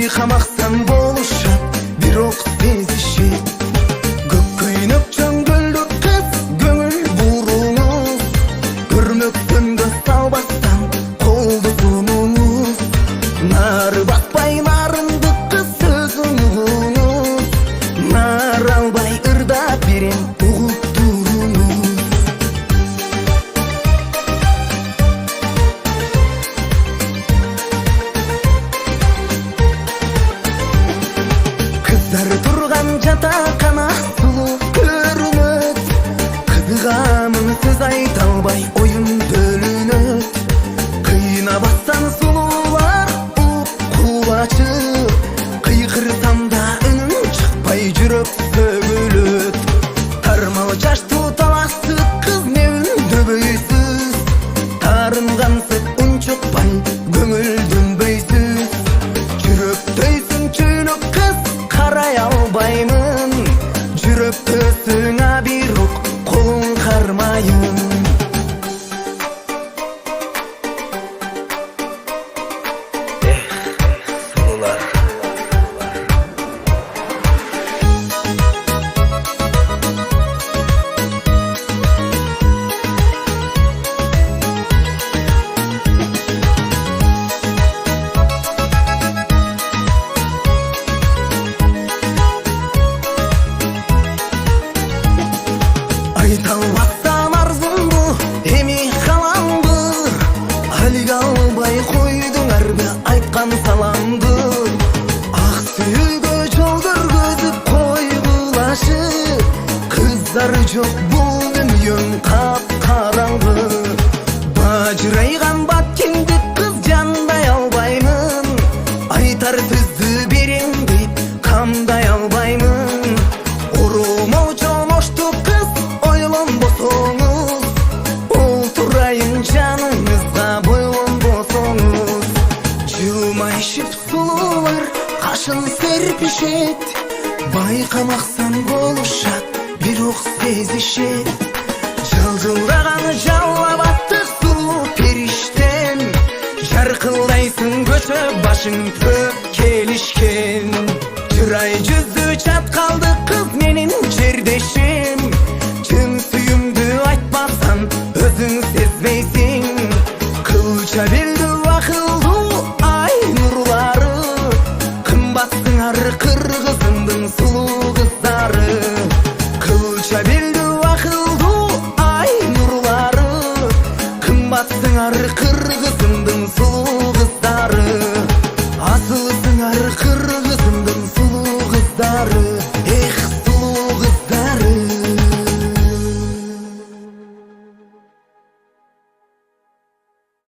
Baykamaksan boluşat bir ok sezişi. Gök kuyunup çöngüldük kız göңүл burunuz. Görmöktön göz salbastан koldu sununuz. Nar basbay narındı kız sözünüz. Nar albay ırda birin uğup durunuz. Kızlar turgan jatakana sulu көрүнөт. Кызыгамын сөз айта албай оюн бөлүнөт. Кыйна бассан сулуулар укуп ачып. Кыйкырсам да үнүм чыкпай жүрөк сөгүлөт. Тармал чачтуу таласы кыз не үндөбөйсүз. Тарынгансып үн чыкпай көңүлдүн бөйсүз. Жүрөктөйсүң чөйнөк кыз карай албаймын. Жүрөктөсүңө бир ук колуң кармайын. Сулуулар айта албастан арзумду эми каламды. Алиге албай койдуңарбы айткан саламды. Ак сүйүүгө жол көргөзүп койгулашып. Кыздар жок бул дүйнөң капкараңгы. Бажырайган баткеңди кыз жандай албаймын. Айтар сөздү бериң дейт камдай албаймын. Оромолчон ошту кыз ойлонбосоңуз. Олтурайын жаныңызга бойлонбосоңуз. Жылмайшып сулуулар кашын серпишет. Байкамаксан болушат бир ук сезишет. Жылжылдаган жалабаттык сулуу периштем. Жаркылдайсың көчө башың төп келишкен. Чырай жүзү чаткалды кыз менин жердешим. Чын сүйүмдү айтпасаң өзүң сезбейсиң.